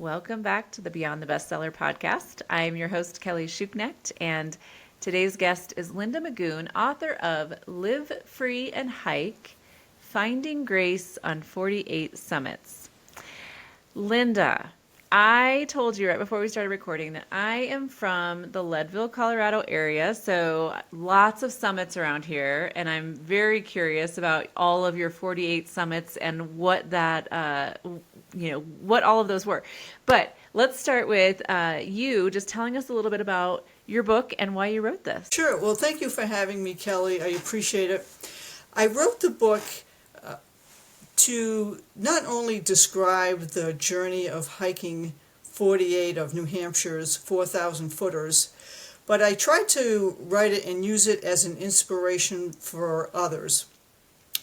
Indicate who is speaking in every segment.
Speaker 1: Welcome back to the Beyond the Bestseller podcast. I'm your host, Kelly Schuknecht, and today's guest is Linda Magoon, author of Live Free and Hike, Finding Grace on 48 Summits. Linda, I told you right before we started recording that I am from the Leadville, Colorado area, so lots of summits around here, and I'm very curious about all of your 48 summits and what what all of those were. But let's start with you just telling us a little bit about your book and why you wrote this.
Speaker 2: Sure. Well, thank you for having me, Kelly. I appreciate it. I wrote the book to not only describe the journey of hiking 48 of New Hampshire's 4,000 footers, but I tried to write it and use it as an inspiration for others.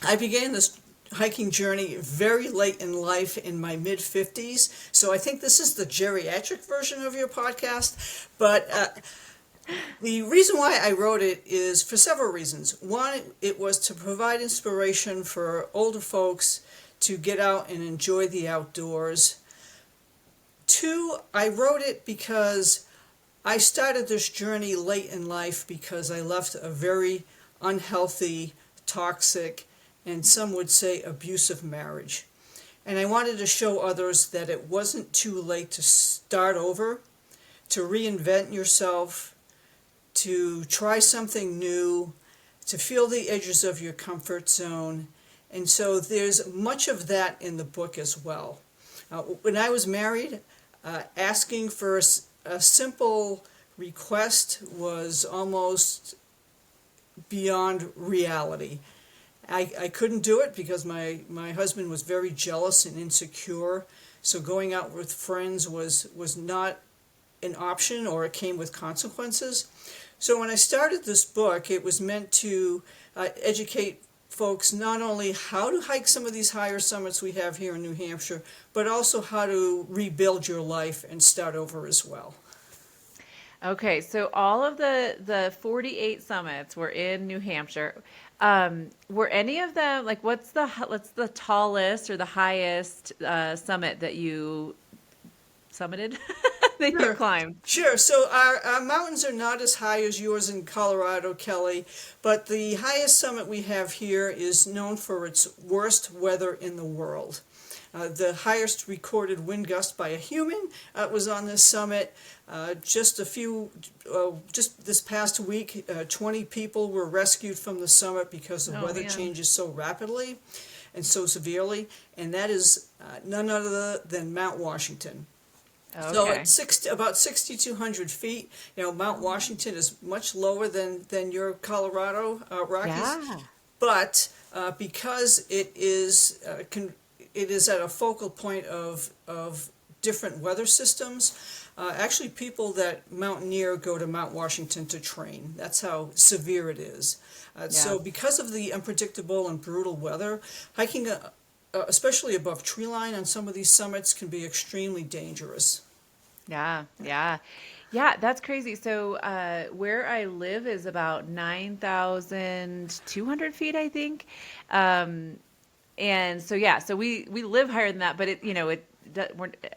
Speaker 2: I began this hiking journey very late in life, in my mid-50s, so I think this is the geriatric version of your podcast, but the reason why I wrote it is for several reasons. One, it was to provide inspiration for older folks to get out and enjoy the outdoors. Two, I wrote it because I started this journey late in life because I left a very unhealthy, toxic, and some would say abusive marriage. And I wanted to show others that it wasn't too late to start over, to reinvent yourself, to try something new, to feel the edges of your comfort zone. And so there's much of that in the book as well. When I was married, asking for a simple request was almost beyond reality. I couldn't do it because my husband was very jealous and insecure, so going out with friends was not an option, or it came with consequences. So when I started this book, it was meant to educate folks not only how to hike some of these higher summits we have here in New Hampshire, but also how to rebuild your life and start over as well.
Speaker 1: Okay, so all of the 48 summits were in New Hampshire. Were any of them, like, what's the tallest or the highest summit that you summited that you climbed?
Speaker 2: Sure. So our mountains are not as high as yours in Colorado, Kelly, but the highest summit we have here is known for its worst weather in the world. The highest recorded wind gust by a human was on this summit. Just this past week, 20 people were rescued from the summit because the weather changes so rapidly and so severely, and that is none other than Mount Washington.
Speaker 1: Okay.
Speaker 2: So at about 6,200 feet, Mount Washington is much lower than your Colorado Rockies.
Speaker 1: Yeah.
Speaker 2: But because it is at a focal point of different weather systems, actually people that mountaineer go to Mount Washington to train. That's how severe it is. So because of the unpredictable and brutal weather, hiking especially above tree line on some of these summits can be extremely dangerous.
Speaker 1: Yeah, that's crazy. So where I live is about 9,200 feet, I think. And so we live higher than that, but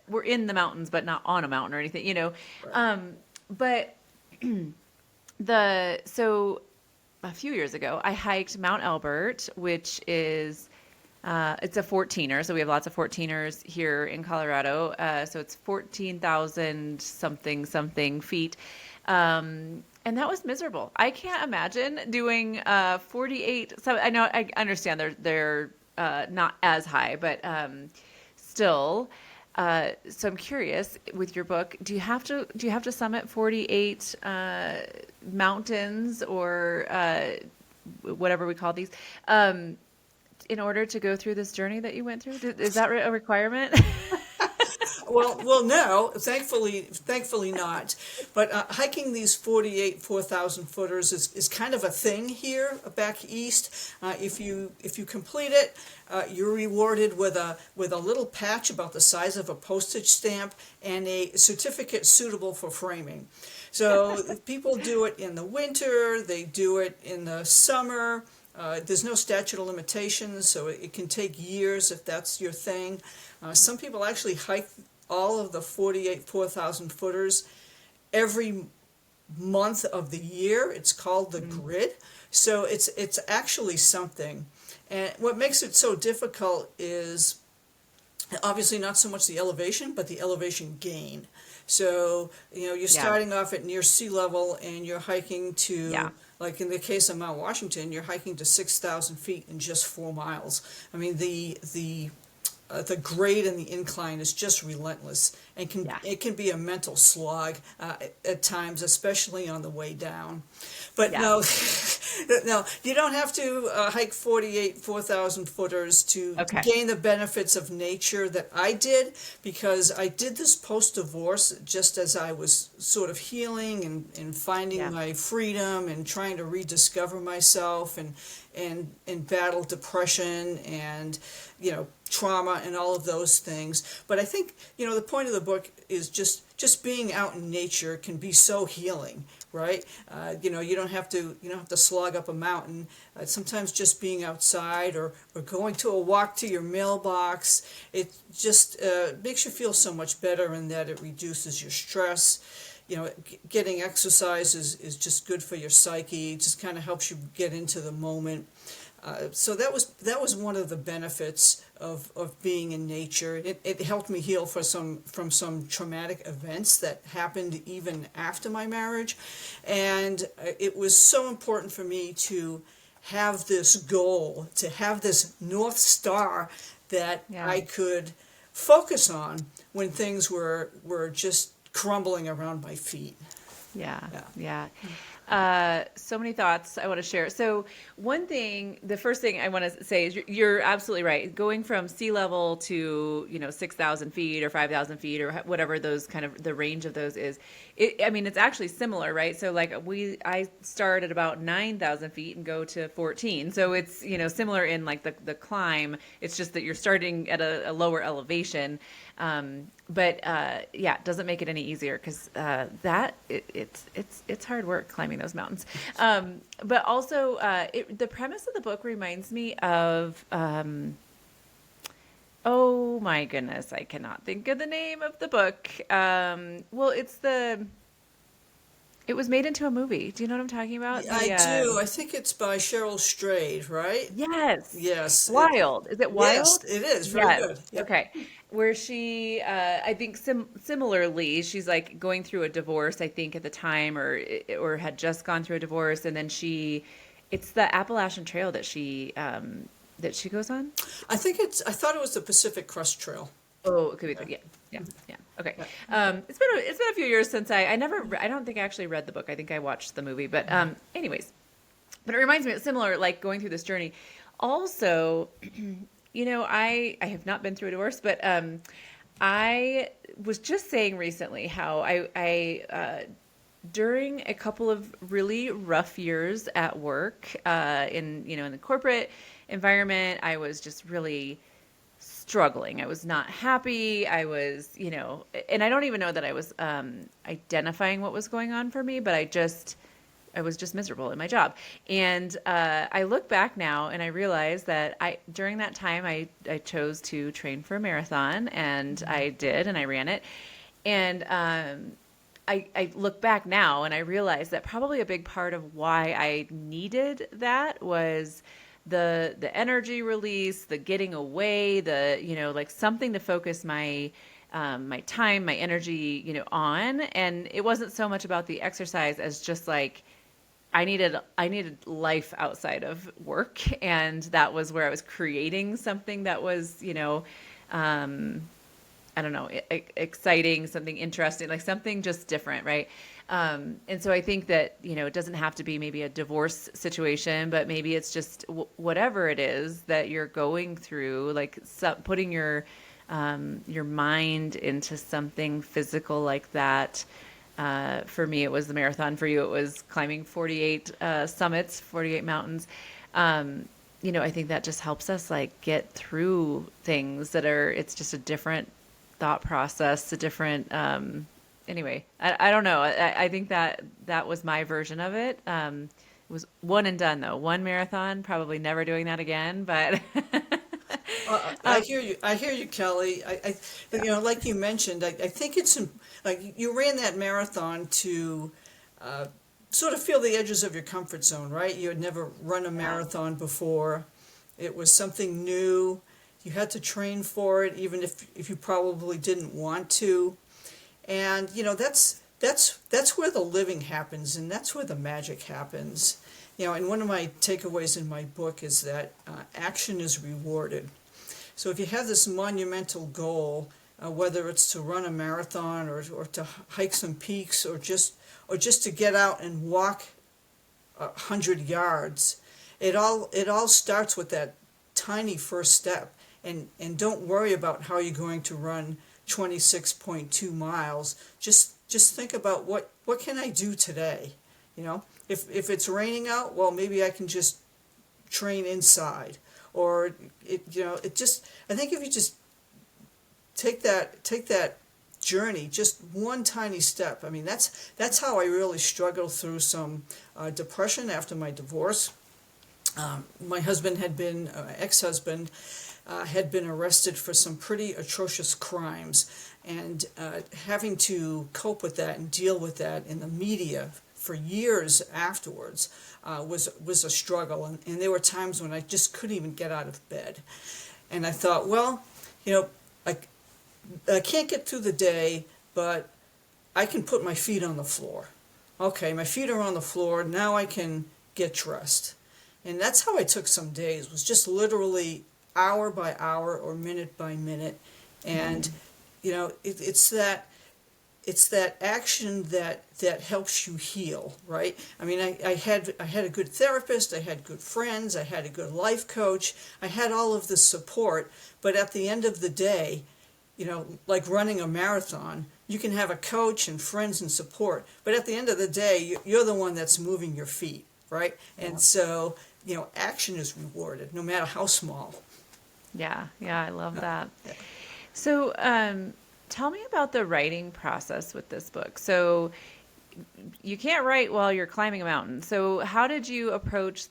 Speaker 1: we're in the mountains, but not on a mountain or anything,
Speaker 2: Right.
Speaker 1: But so a few years ago, I hiked Mount Elbert, which is it's a 14er, so we have lots of 14ers here in Colorado. So it's 14,000 something feet. And that was miserable. I can't imagine doing 48. So I understand they're not as high, but still. So I'm curious, with your book, do you have to summit 48 mountains or whatever we call these? In order to go through this journey that you went through? Is that a requirement?
Speaker 2: Well, no, thankfully not. But hiking these 48 4,000 footers is kind of a thing here back east. If you complete it, you're rewarded with a little patch about the size of a postage stamp and a certificate suitable for framing. So people do it in the winter, they do it in the summer. There's no statute of limitations, so it can take years if that's your thing. Some people actually hike all of the 48 4,000 footers every month of the year. It's called the grid. So it's actually something. And what makes it so difficult is obviously not so much the elevation, but the elevation gain. So, you're
Speaker 1: Yeah.
Speaker 2: starting off at near sea level and you're hiking
Speaker 1: Yeah.
Speaker 2: to, like in the case of Mount Washington, you're hiking to 6,000 feet in just 4 miles. I mean, the grade and the incline is just relentless, and
Speaker 1: Yeah.
Speaker 2: it can be a mental slog at times, especially on the way down. But
Speaker 1: Yeah.
Speaker 2: no, no, you don't have to hike 48 4,000 footers to
Speaker 1: Okay.
Speaker 2: gain the benefits of nature that I did, because I did this post-divorce just as I was sort of healing and finding
Speaker 1: Yeah.
Speaker 2: my freedom and trying to rediscover myself and battle depression and trauma and all of those things. But I think the point of the book is just being out in nature can be so healing, right? You don't have to slog up a mountain. Sometimes just being outside or going to a walk to your mailbox, it just makes you feel so much better in that it reduces your stress. Getting exercise is just good for your psyche. It just kind of helps you get into the moment. So that was one of the benefits of being in nature. It helped me heal from some traumatic events that happened even after my marriage, and it was so important for me to have this goal, to have this North Star that
Speaker 1: Yeah.
Speaker 2: I could focus on when things were just crumbling around my feet.
Speaker 1: Yeah.
Speaker 2: Yeah.
Speaker 1: Yeah. So many thoughts I want to share. So the first thing I want to say is you're absolutely right. Going from sea level to, 6,000 feet or 5,000 feet or whatever those kind of the range of those is, it's actually similar, right? So like I start at about 9,000 feet and go to 14. So it's, similar in like the climb. It's just that you're starting at a lower elevation. But yeah, it doesn't make it any easier because it's hard work climbing those mountains. But also, the premise of the book reminds me of oh my goodness, I cannot think of the name of the book. Well, it was made into a movie. Do you know what I'm talking about?
Speaker 2: I do. I think it's by Cheryl Strayed, right?
Speaker 1: Yes.
Speaker 2: Yes.
Speaker 1: Wild. Is it
Speaker 2: Yes,
Speaker 1: Wild?
Speaker 2: it is. Very
Speaker 1: Yes.
Speaker 2: good. Yep.
Speaker 1: Okay. Where she, I think similarly, she's like going through a divorce, I think at the time, or had just gone through a divorce, and then it's the Appalachian Trail that she goes on.
Speaker 2: I thought it was the Pacific Crest Trail.
Speaker 1: Oh, it could be.
Speaker 2: Yeah.
Speaker 1: Yeah. Okay. It's been a few years since I don't think I actually read the book. I think I watched the movie, but anyways. But it reminds me of similar, like going through this journey. Also, I have not been through a divorce, but I was just saying recently how I during a couple of really rough years at work, in the corporate environment, I was just really struggling. I was not happy. I was, and I don't even know that I was identifying what was going on for me, but I was just miserable in my job. And I look back now and I realize that during that time, I chose to train for a marathon, and I did, and I ran it. And I look back now and I realize that probably a big part of why I needed that was the energy release, the getting away, like something to focus my my time, my energy, on. And it wasn't so much about the exercise as just like I needed life outside of work, and that was where I was creating something that was, I don't know, exciting, something interesting, like something just different, right? And so I think that, it doesn't have to be maybe a divorce situation, but maybe it's just whatever it is that you're going through, like putting your mind into something physical like that. For me, it was the marathon. For you, it was climbing 48 summits, 48 mountains. I think that just helps us like get through things it's just a different thought process, a different, anyway, I don't know. I think that was my version of it. It was one and done though. One marathon, probably never doing that again, but
Speaker 2: I
Speaker 1: Um,
Speaker 2: hear you. I hear you, Kelly. Like you mentioned, I think like you ran that marathon to uh, sort of feel the edges of your comfort zone, right? You had never run a
Speaker 1: yeah.
Speaker 2: marathon before. It was something new. You had to train for it, even if you probably didn't want to. And that's where the living happens, and that's where the magic happens. And one of my takeaways in my book is that action is rewarded. So if you have this monumental goal, whether it's to run a marathon or to hike some peaks or just to get out and walk 100 yards, it all starts with that tiny first step. And don't worry about how you're going to run 26.2 miles. Just think about what can I do today. If it's raining out, well, maybe I can just train inside. Or I think if you just take that journey, just one tiny step. I mean, that's how I really struggled through some depression after my divorce. My husband had been ex-husband had been arrested for some pretty atrocious crimes, and having to cope with that and deal with that in the media for years afterwards was a struggle, and there were times when I just couldn't even get out of bed. And I thought, well, I, I can't get through the day, but I can put my feet on the floor. Okay, my feet are on the floor, now I can get dressed. And that's how I took some days, was just literally hour by hour or minute by minute. And it's that action that helps you heal, right? I mean, I had a good therapist, I had good friends, I had a good life coach, I had all of the support, but at the end of the day, like running a marathon, you can have a coach and friends and support, but at the end of the day, you're the one that's moving your feet, right? And so, action is rewarded, no matter how small.
Speaker 1: Yeah, yeah, I love that.
Speaker 2: Yeah.
Speaker 1: So, tell me about the writing process with this book. So, you can't write while you're climbing a mountain. So, how did you approach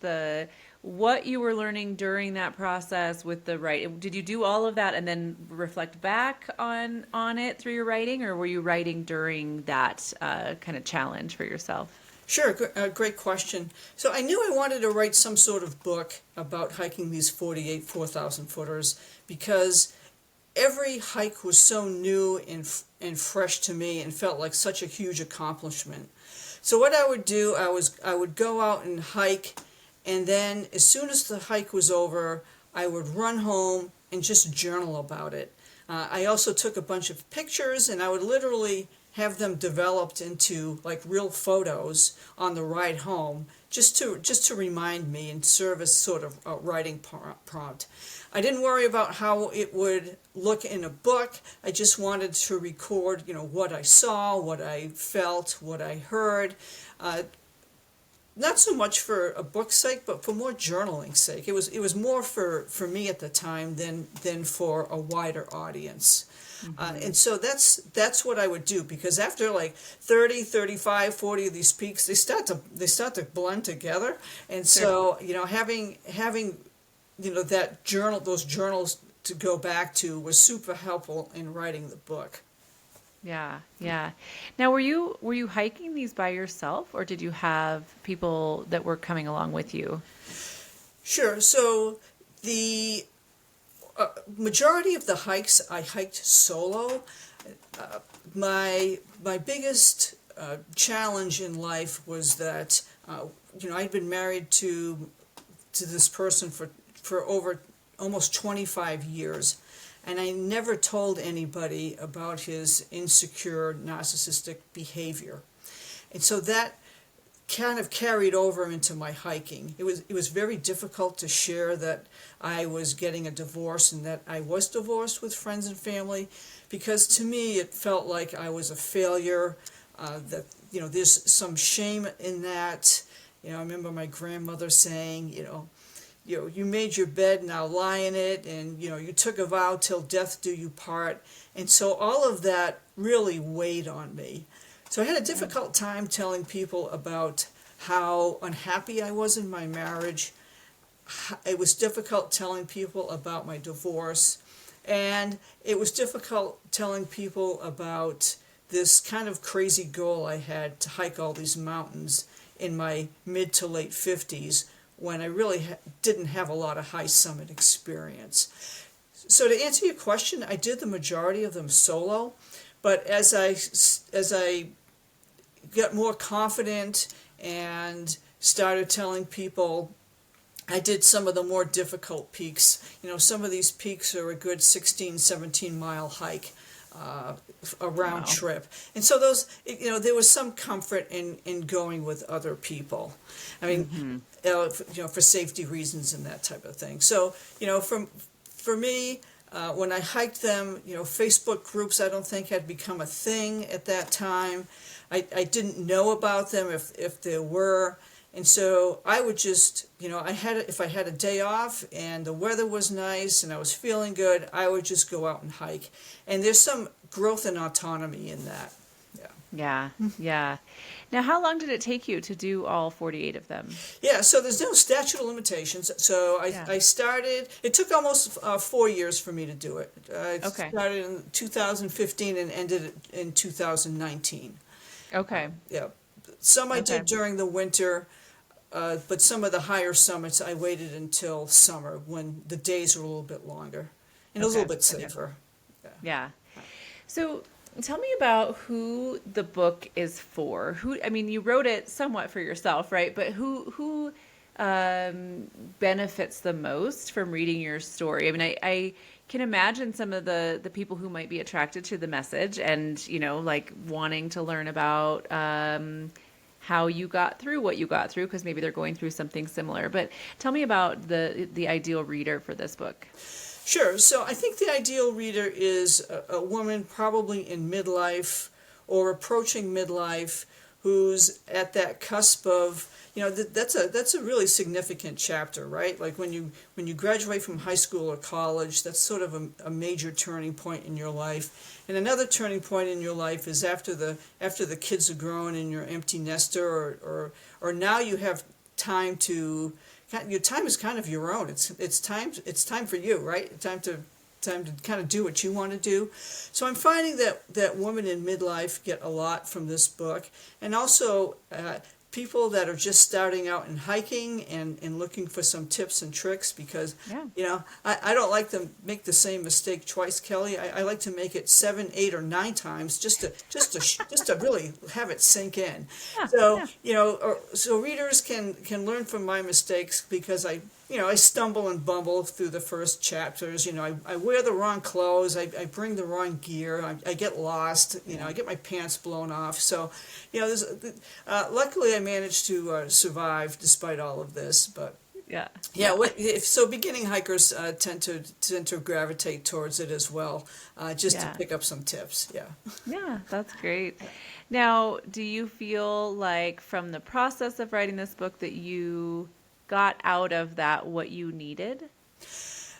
Speaker 1: what you were learning during that process with the writing? Did you do all of that and then reflect back on it through your writing, or were you writing during that kind of challenge for yourself?
Speaker 2: Sure, great question. So I knew I wanted to write some sort of book about hiking these 48 4,000 footers because every hike was so new and fresh to me and felt like such a huge accomplishment. So what I would do, I would go out and hike, and then as soon as the hike was over, I would run home and just journal about it. I also took a bunch of pictures, and I would literally have them developed into like real photos on the ride home, just to remind me and serve as sort of a writing prompt. I didn't worry about how it would look in a book. I just wanted to record, what I saw, what I felt, what I heard. Not so much for a book's sake, but for more journaling sake. It was more for me at the time than for a wider audience. And so that's what I would do, because after like 30, 35, 40 of these peaks, they start to blend together. And so, having that journal, those journals to go back to was super helpful in writing the book.
Speaker 1: Yeah, yeah. Now, were you hiking these by yourself, or did you have people that were coming along with you?
Speaker 2: Sure. So the majority of the hikes I hiked solo. My biggest challenge in life was that I'd been married to this person for over almost 25 years, and I never told anybody about his insecure narcissistic behavior. And so that kind of carried over into my hiking. It was very difficult to share that I was getting a divorce and that I was divorced with friends and family, because to me it felt like I was a failure, that there's some shame in that. I remember my grandmother saying, you made your bed, now lie in it, and you took a vow till death do you part. And so all of that really weighed on me. So I had a difficult time telling people about how unhappy I was in my marriage. it was difficult telling people about my divorce, and it was difficult telling people about this kind of crazy goal I had to hike all these mountains in my mid to late 50s when I really didn't have a lot of high summit experience. So to answer your question, I did the majority of them solo, but as I got more confident and started telling people, I did some of the more difficult peaks. Some of these peaks are a good 16, 17-mile hike, a round
Speaker 1: Wow.
Speaker 2: trip. And so those, there was some comfort in going with other people. I mean, for safety reasons and that type of thing. So, for me, when I hiked them, Facebook groups I don't think had become a thing at that time. I didn't know about them if there were. And so I would just, if I had a day off and the weather was nice and I was feeling good, I would just go out and hike. And there's some growth in autonomy in that. Yeah.
Speaker 1: Yeah. Yeah. Now, how long did it take you to do all 48 of them?
Speaker 2: Yeah, so there's no statute of limitations. So
Speaker 1: Yeah.
Speaker 2: I started, it took almost 4 years for me to do it. I
Speaker 1: Okay.
Speaker 2: started in 2015 and ended in 2019.
Speaker 1: Okay.
Speaker 2: Yeah. Some I
Speaker 1: Okay.
Speaker 2: did during the winter. But some of the higher summits I waited until summer when the days were a little bit longer and it was a
Speaker 1: Okay.
Speaker 2: little bit
Speaker 1: Okay.
Speaker 2: safer.
Speaker 1: Yeah. So tell me about who the book is for. I mean, you wrote it somewhat for yourself, right? But who benefits the most from reading your story? I mean, I can imagine some of the people who might be attracted to the message and, like wanting to learn about how you got through what you got through, because maybe they're going through something similar. But tell me about the ideal reader for this book.
Speaker 2: Sure. So I think the ideal reader is a woman probably in midlife or approaching midlife who's at that cusp of, that's a really significant chapter, right? Like when you graduate from high school or college, that's sort of a major turning point in your life. And another turning point in your life is after the kids are grown and you're empty nester, or now you have time to, your time is kind of your own. It's time for you, right? Time to kind of do what you want to do. So I'm finding that women in midlife get a lot from this book, and also people that are just starting out in hiking and looking for some tips and tricks, because
Speaker 1: Yeah.
Speaker 2: I don't like to make the same mistake twice, Kelly. I like to make it 7, 8, or 9 times just to really have it sink in.
Speaker 1: Yeah.
Speaker 2: So
Speaker 1: Yeah.
Speaker 2: so readers can learn from my mistakes, because I stumble and bumble through the first chapters. I wear the wrong clothes. I bring the wrong gear. I get lost. I get my pants blown off. So, luckily I managed to survive despite all of this. But
Speaker 1: Yeah.
Speaker 2: yeah, beginning hikers tend to gravitate towards it as well, just to
Speaker 1: Yeah.
Speaker 2: pick up some tips. Yeah.
Speaker 1: Yeah, that's great. Now, do you feel like from the process of writing this book that you got out of that what you needed?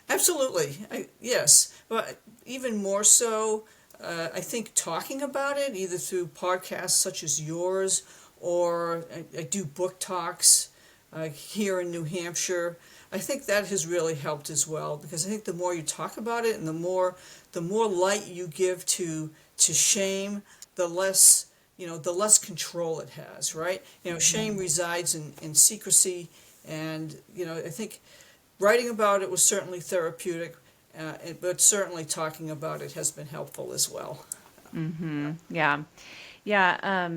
Speaker 2: Absolutely, yes. But even more so, I think talking about it, either through podcasts such as yours, or I do book talks here in New Hampshire. I think that has really helped as well, because I think the more you talk about it and the more light you give to shame, the less the less control it has, right? Shame resides in secrecy, and I think writing about it was certainly therapeutic, but certainly talking about it has been helpful as well.
Speaker 1: Yeah. Yeah.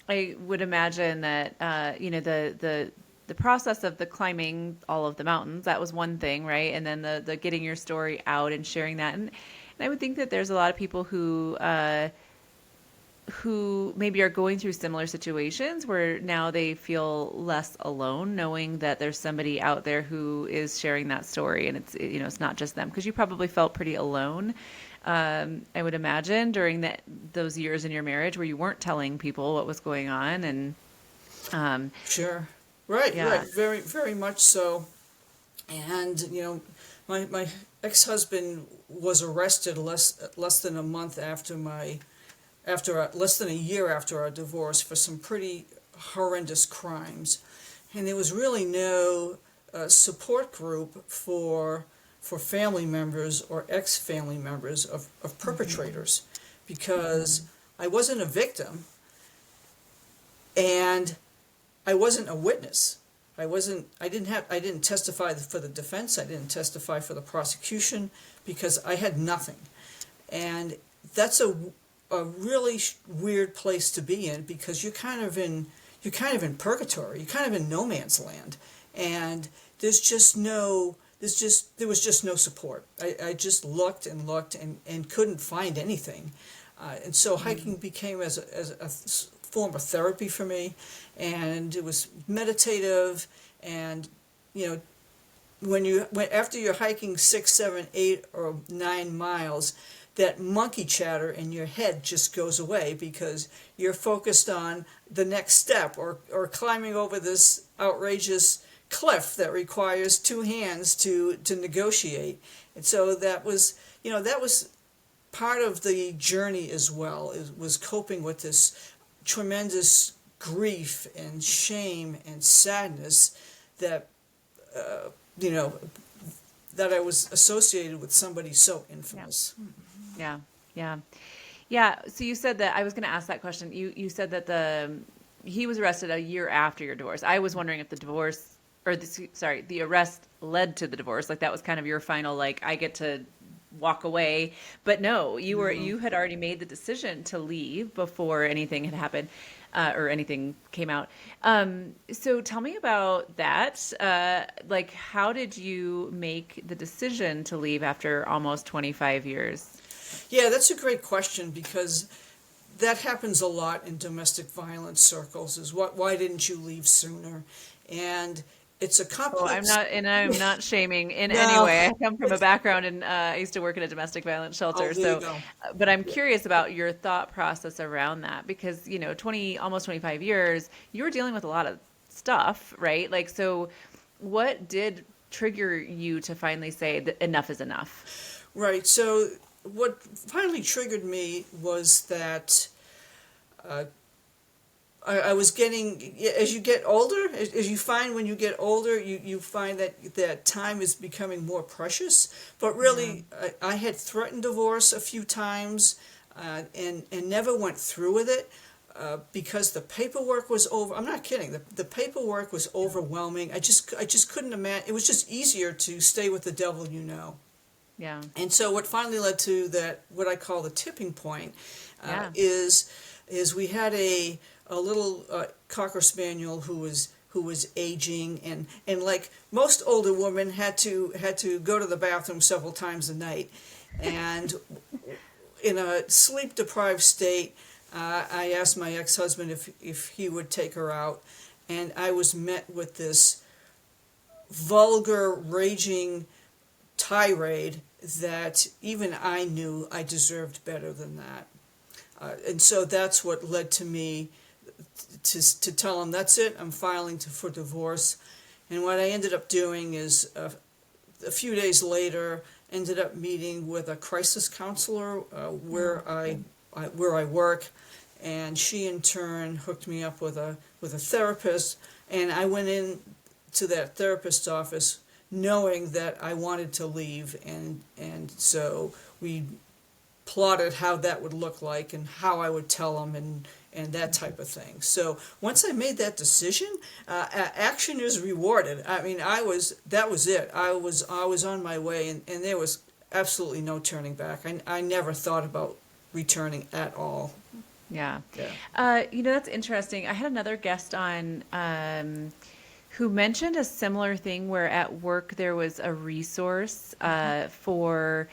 Speaker 1: I would imagine that, the process of the climbing all of the mountains, that was one thing, right? And then the getting your story out and sharing that. And I would think that there's a lot of people who maybe are going through similar situations where now they feel less alone, knowing that there's somebody out there who is sharing that story, and it's not just them, because you probably felt pretty alone. I would imagine during those years in your marriage where you weren't telling people what was going on, and
Speaker 2: Sure. Right,
Speaker 1: yeah.
Speaker 2: very, very much so. And my ex-husband was arrested less than a month after less than a year after our divorce, for some pretty horrendous crimes, and there was really no support group for family members or ex-family members of perpetrators, because I wasn't a victim and I wasn't a witness. I didn't testify for the defense. I didn't testify for the prosecution because I had nothing. And that's a really weird place to be in, because you're kind of in purgatory. You're kind of in no man's land. And there was just no support. I just looked and couldn't find anything. And so hiking became as a form of therapy for me, and it was meditative. And after you're hiking 6, 7, 8, or 9 miles, that monkey chatter in your head just goes away, because you're focused on the next step, or climbing over this outrageous cliff that requires 2 hands to negotiate. And so that was part of the journey as well. It was coping with this tremendous grief and shame and sadness that that I was associated with somebody so infamous.
Speaker 1: Yeah. So you said that, I was going to ask that question. You said that he was arrested a year after your divorce. I was wondering if the arrest led to the divorce. Like that was kind of your final, like, I get to walk away. But no, you had already made the decision to leave before anything had happened, or anything came out. So tell me about that. Like, how did you make the decision to leave after almost 25 years?
Speaker 2: Yeah, that's a great question, because that happens a lot in domestic violence circles, is why didn't you leave sooner? And it's a complex...
Speaker 1: I'm not shaming in any
Speaker 2: No.
Speaker 1: way. I come from a background, and I used to work in a domestic violence shelter.
Speaker 2: There you go.
Speaker 1: But I'm curious about your thought process around that, because, almost 25 years, you were dealing with a lot of stuff, right? Like, so what did trigger you to finally say that enough is enough?
Speaker 2: Right. So what finally triggered me was that I was getting, as you get older, as you find when you get older, you find that time is becoming more precious. But really, I had threatened divorce a few times, and never went through with it, because the paperwork was over. I'm not kidding. The paperwork was overwhelming. I just couldn't imagine. It was just easier to stay with the devil you know.
Speaker 1: Yeah.
Speaker 2: And so what finally led to that, what I call the tipping point, is we had a little Cocker Spaniel who was aging, and like most older women had to go to the bathroom several times a night, and in a sleep deprived state, I asked my ex-husband if he would take her out, and I was met with this vulgar, raging tirade that even I knew I deserved better than that. And so that's what led to me to tell him, that's it, I'm filing for divorce. And what I ended up doing is, a few days later, ended up meeting with a crisis counselor where I work, and she in turn hooked me up with a therapist, and I went in to that therapist's office knowing that I wanted to leave, and so we plotted how that would look like and how I would tell them and that type of thing. So once I made that decision, action is rewarded. I mean, that was it. I was on my way, and there was absolutely no turning back. I never thought about returning at all.
Speaker 1: Yeah. That's interesting. I had another guest on who mentioned a similar thing, where at work there was a resource for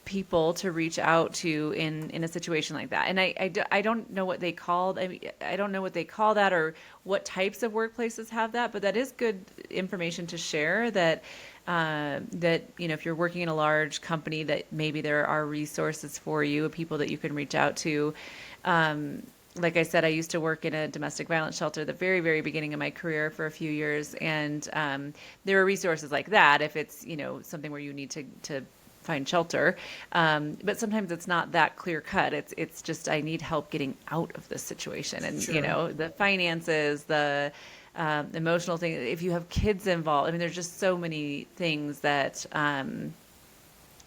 Speaker 1: people to reach out to in a situation like that. And I don't know what they called. I don't know what they call that, or what types of workplaces have that, but that is good information to share, that if you're working in a large company, that maybe there are resources for you, people that you can reach out to. Like I said, I used to work in a domestic violence shelter at the very, very beginning of my career for a few years. And there are resources like that if it's, something where you need to find shelter. But sometimes it's not that clear cut. It's just, I need help getting out of this situation. And,
Speaker 2: Sure.
Speaker 1: you know, the finances, the emotional thing, if you have kids involved, I mean, there's just so many things that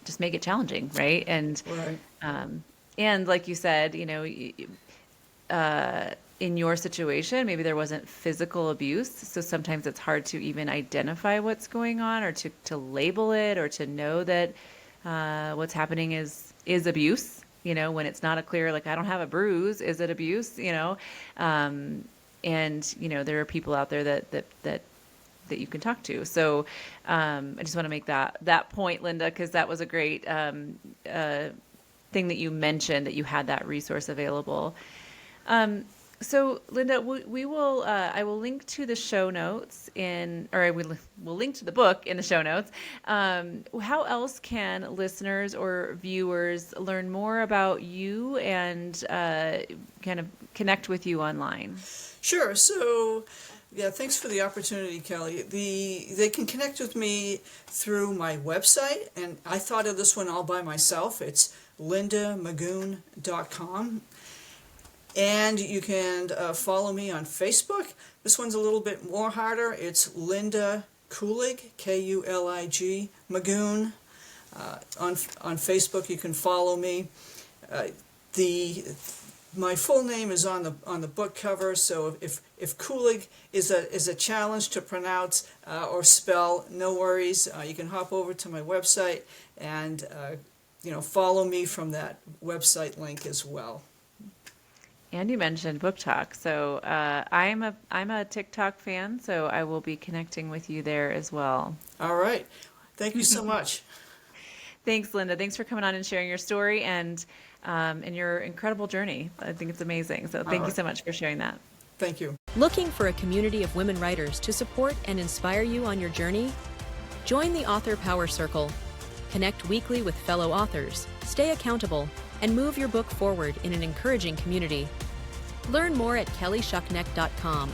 Speaker 1: just make it challenging, right?
Speaker 2: Right.
Speaker 1: And like you said, you know, in your situation, maybe there wasn't physical abuse. So sometimes it's hard to even identify what's going on, or to label it, or to know that what's happening is abuse, you know, when it's not a clear, like, I don't have a bruise. Is it abuse? You know? And, you know, there are people out there that you can talk to. So I just want to make that point, Linda, because that was a great thing that you mentioned, that you had that resource available. So Linda, we will, I will link to the show notes we'll link to the book in the show notes. How else can listeners or viewers learn more about you and kind of connect with you online?
Speaker 2: Sure. So, yeah, thanks for the opportunity, Kelly. They can connect with me through my website, and I thought of this one all by myself. It's lindamagoon.com. And you can follow me on Facebook. This one's a little bit more harder. It's Linda Kulig, Kulig, Magoon. On Facebook, you can follow me. My full name is on the book cover, so if Kulig is a challenge to pronounce or spell, no worries. You can hop over to my website and follow me from that website link as well.
Speaker 1: And you mentioned Book Talk, so I'm a TikTok fan, so I will be connecting with you there as well.
Speaker 2: All right, thank you so much.
Speaker 1: Thanks, Linda. Thanks for coming on and sharing your story and your incredible journey. I think it's amazing. So thank you so much for sharing that.
Speaker 2: Thank you.
Speaker 3: Looking for a community of women writers to support and inspire you on your journey? Join the Author Power Circle. Connect weekly with fellow authors, stay accountable, and move your book forward in an encouraging community. Learn more at kellyshuckneck.com.